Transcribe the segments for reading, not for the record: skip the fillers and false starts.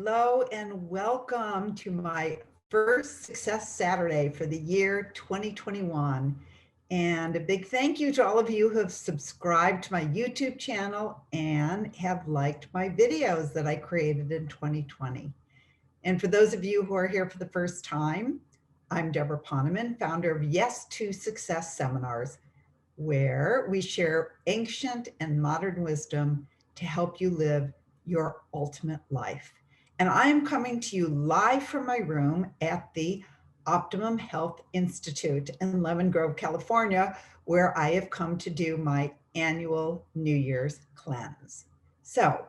Hello and welcome to my first Success Saturday for the year 2021. And a big thank you to all of you who have subscribed to my YouTube channel and have liked my videos that I created in 2020. And for those of you who are here for the first time, I'm Deborah Poneman, founder of Yes to Success Seminars, where we share ancient and modern wisdom to help you live your ultimate life. And I am coming to you live from my room at the Optimum Health Institute in Lemon Grove, California, where I have come to do my annual New Year's cleanse. So,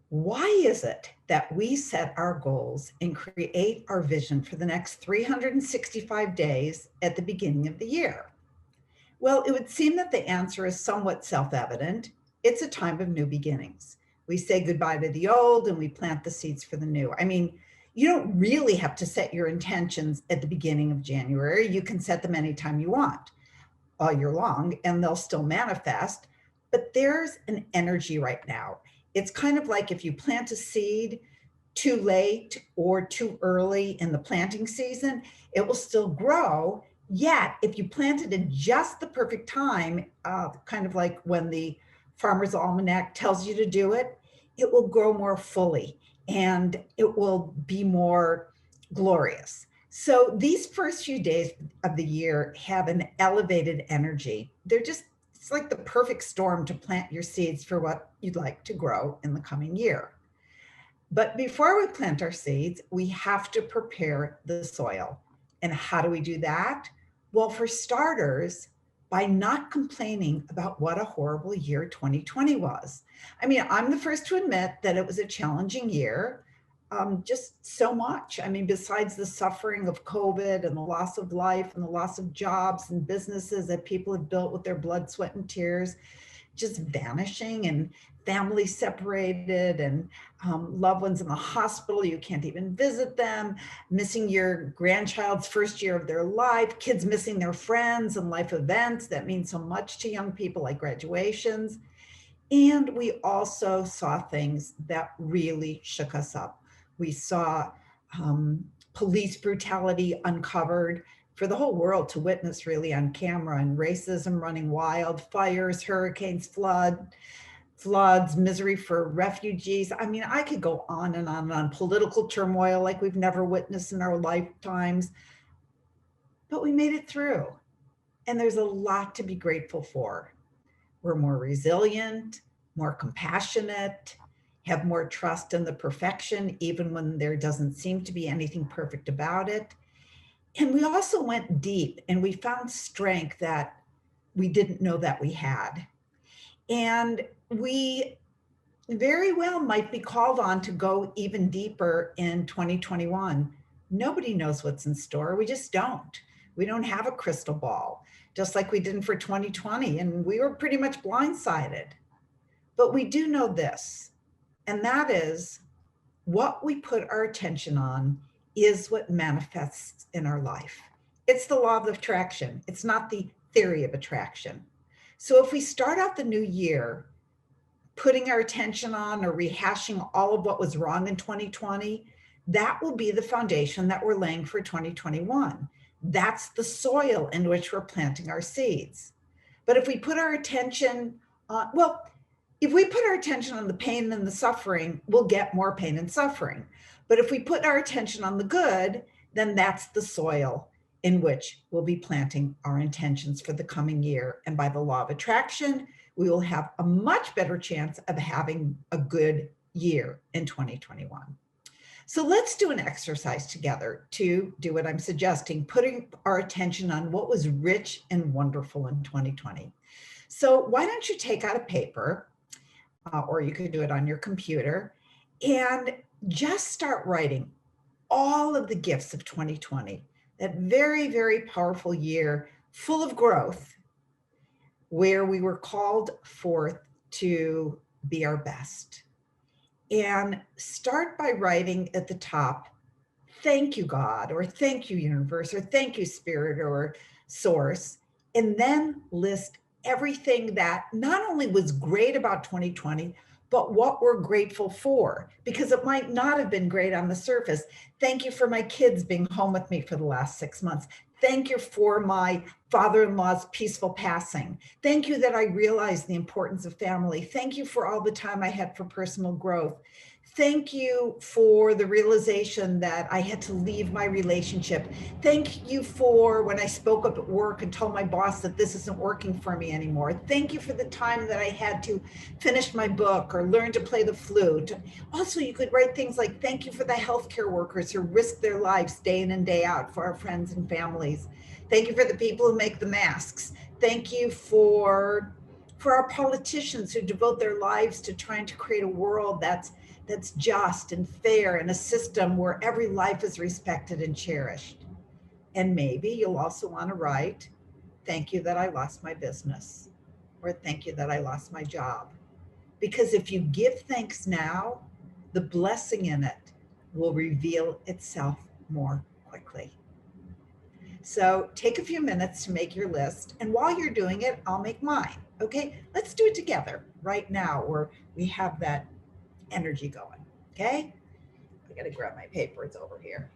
why is it that we set our goals and create our vision for the next 365 days at the beginning of the year? Well, it would seem that the answer is somewhat self-evident. It's a time of new beginnings. We say goodbye to the old and we plant the seeds for the new. I mean, you don't really have to set your intentions at the beginning of January. You can set them anytime you want, all year long, and they'll still manifest. But there's an energy right now. It's kind of like if you plant a seed too late or too early in the planting season, it will still grow. Yet, if you plant it in just the perfect time, kind of like when the Farmer's Almanac tells you to do it, it will grow more fully and it will be more glorious. So these first few days of the year have an elevated energy. It's like the perfect storm to plant your seeds for what you'd like to grow in the coming year. But before we plant our seeds, we have to prepare the soil. And how do we do that? Well, for starters, by not complaining about what a horrible year 2020 was. I mean, I'm the first to admit that it was a challenging year, just so much. I mean, besides the suffering of COVID and the loss of life and the loss of jobs and businesses that people have built with their blood, sweat, and tears, just vanishing, and families separated, and loved ones in the hospital, you can't even visit them, missing your grandchild's first year of their life, kids missing their friends and life events that mean so much to young people, like graduations. And we also saw things that really shook us up. We saw police brutality uncovered for the whole world to witness, really, on camera, and racism running wild, fires, hurricanes, floods, misery for refugees. I mean, I could go on and on, political turmoil like we've never witnessed in our lifetimes, but we made it through. And there's a lot to be grateful for. We're more resilient, more compassionate, have more trust in the perfection, even when there doesn't seem to be anything perfect about it. And we also went deep and we found strength that we didn't know that we had. And we very well might be called on to go even deeper in 2021. Nobody knows what's in store. We just don't. We don't have a crystal ball, just like we didn't for 2020. And we were pretty much blindsided. But we do know this, and that is what we put our attention on is what manifests in our life. It's the law of attraction. It's not the theory of attraction. So if we start out the new year putting our attention on or rehashing all of what was wrong in 2020, that will be the foundation that we're laying for 2021. That's the soil in which we're planting our seeds. But if we put our attention on, if we put our attention on the pain and the suffering, we'll get more pain and suffering. But if we put our attention on the good, then that's the soil in which we'll be planting our intentions for the coming year. And by the law of attraction, we will have a much better chance of having a good year in 2021. So let's do an exercise together to do what I'm suggesting, putting our attention on what was rich and wonderful in 2020. So why don't you take out a paper, or you could do it on your computer, and just start writing all of the gifts of 2020, that very, very powerful year full of growth, where we were called forth to be our best. And start by writing at the top, thank you, God, or thank you, universe, or thank you, spirit, or source, and then list everything that not only was great about 2020, but what we're grateful for, because it might not have been great on the surface. Thank you for my kids being home with me for the last 6 months. Thank you for my father-in-law's peaceful passing. Thank you that I realized the importance of family. Thank you for all the time I had for personal growth. Thank you for the realization that I had to leave my relationship. Thank you for when I spoke up at work and told my boss that this isn't working for me anymore. Thank you for the time that I had to finish my book or learn to play the flute. Also, you could write things like, thank you for the healthcare workers who risk their lives day in and day out for our friends and families. Thank you for the people who make the masks. Thank you for our politicians who devote their lives to trying to create a world that's just and fair, and a system where every life is respected and cherished. And maybe you'll also want to write, thank you that I lost my business, or thank you that I lost my job. Because if you give thanks now, the blessing in it will reveal itself more quickly. So take a few minutes to make your list. And while you're doing it, I'll make mine. Okay, let's do it together right now where we have that energy going. Okay, I gotta grab my paper, it's over here.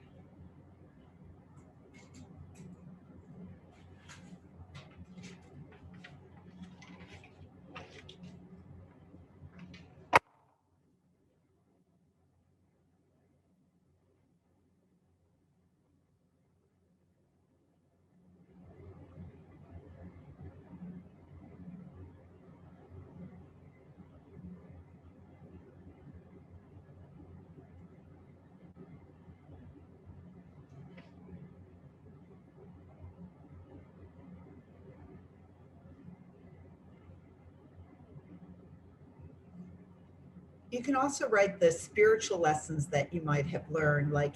You can also write the spiritual lessons that you might have learned, like,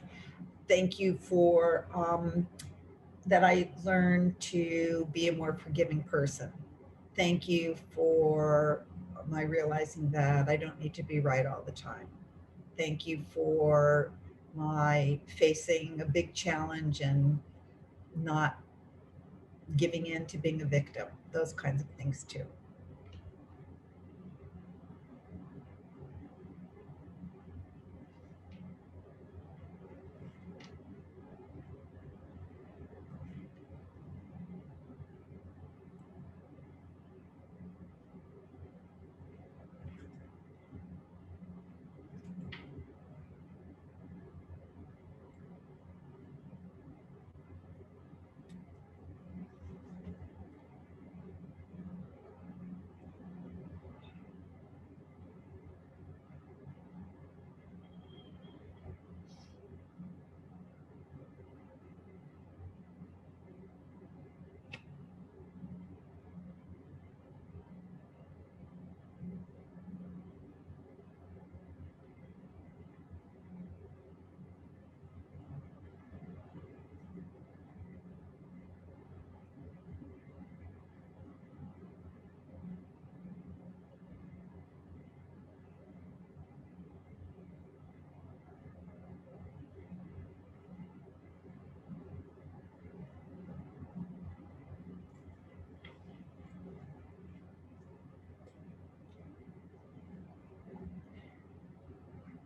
thank you for that I learned to be a more forgiving person. Thank you for my realizing that I don't need to be right all the time. Thank you for my facing a big challenge and not giving in to being a victim. Those kinds of things too.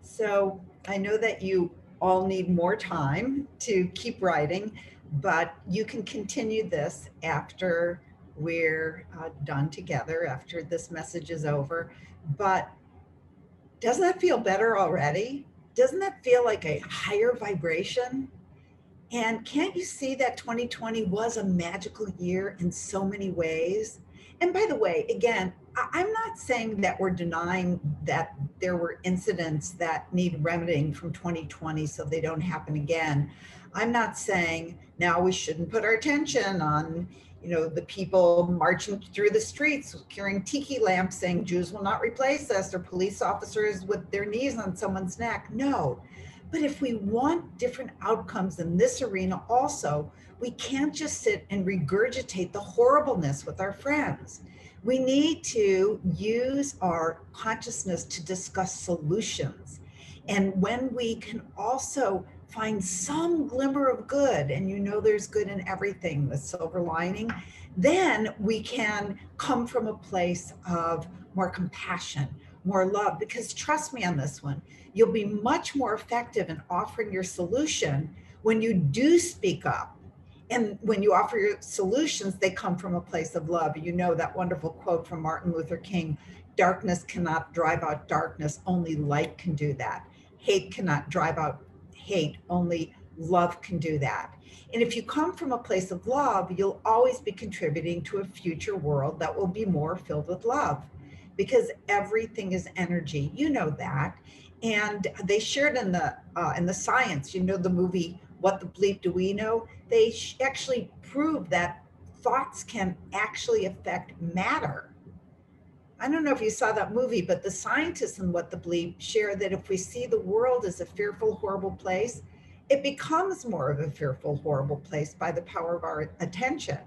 So I know that you all need more time to keep writing, but you can continue this after we're done together, after this message is over. But doesn't that feel better already? Doesn't that feel like a higher vibration? And can't you see that 2020 was a magical year in so many ways? And by the way, again, I'm not saying that we're denying that there were incidents that need remedying from 2020 so they don't happen again. I'm not saying now we shouldn't put our attention on, the people marching through the streets carrying tiki lamps saying Jews will not replace us, or police officers with their knees on someone's neck. No. But if we want different outcomes in this arena also, we can't just sit and regurgitate the horribleness with our friends. We need to use our consciousness to discuss solutions. And when we can also find some glimmer of good, and there's good in everything, the silver lining, then we can come from a place of more compassion, more love, because trust me on this one, you'll be much more effective in offering your solution when you do speak up. And when you offer your solutions, they come from a place of love. You know that wonderful quote from Martin Luther King: darkness cannot drive out darkness, only light can do that. Hate cannot drive out hate, only love can do that. And if you come from a place of love, you'll always be contributing to a future world that will be more filled with love, because everything is energy. You know that. And they shared in the science, you know, the movie What the Bleep Do We Know? They actually prove that thoughts can actually affect matter. I don't know if you saw that movie, but the scientists in What the Bleep share that if we see the world as a fearful, horrible place, it becomes more of a fearful, horrible place by the power of our attention.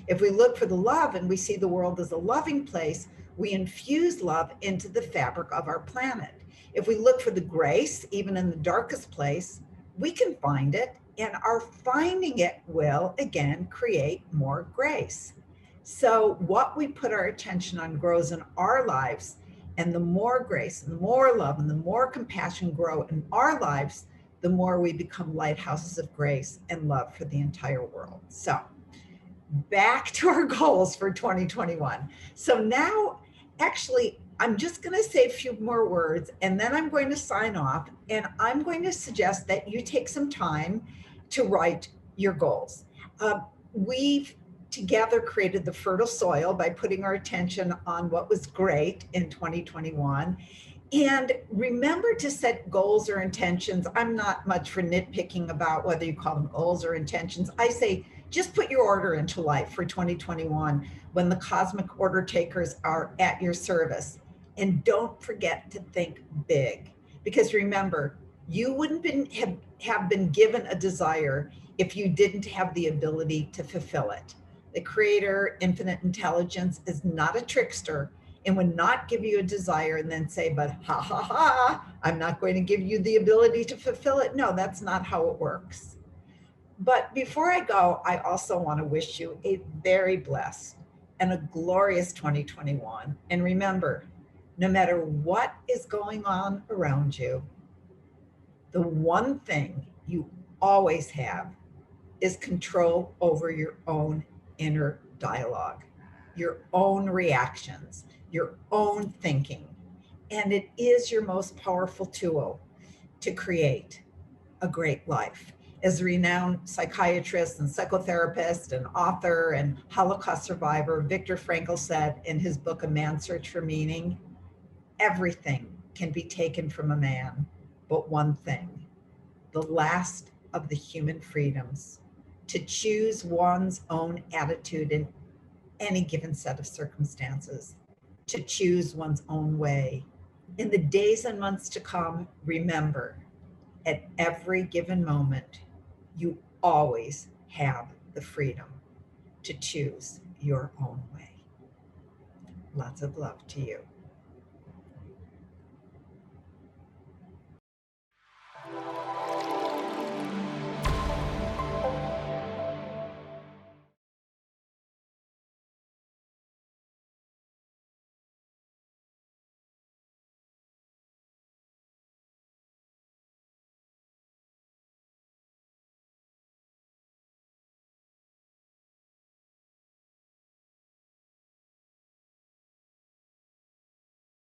If we look for the love and we see the world as a loving place, we infuse love into the fabric of our planet. If we look for the grace, even in the darkest place, we can find it, and our finding it will again create more grace. So what we put our attention on grows in our lives, and the more grace and the more love and the more compassion grow in our lives, the more we become lighthouses of grace and love for the entire world. So back to our goals for 2021. So now, actually, I'm just going to say a few more words and then I'm going to sign off, and I'm going to suggest that you take some time to write your goals. We've together created the fertile soil by putting our attention on what was great in 2021. And remember to set goals or intentions. I'm not much for nitpicking about whether you call them goals or intentions. I say just put your order into life for 2021 when the cosmic order takers are at your service. And don't forget to think big, because remember, you wouldn't have been given a desire if you didn't have the ability to fulfill it. The creator, infinite intelligence, is not a trickster and would not give you a desire and then say, but ha ha ha, I'm not going to give you the ability to fulfill it. No, that's not how it works. But before I go, I also want to wish you a very blessed and a glorious 2021. And remember, no matter what is going on around you, the one thing you always have is control over your own inner dialogue, your own reactions, your own thinking. And it is your most powerful tool to create a great life. As a renowned psychiatrist and psychotherapist and author and Holocaust survivor, Viktor Frankl said in his book, A Man's Search for Meaning, everything can be taken from a man, but one thing, the last of the human freedoms, to choose one's own attitude in any given set of circumstances, to choose one's own way. In the days and months to come, remember, at every given moment, you always have the freedom to choose your own way. Lots of love to you.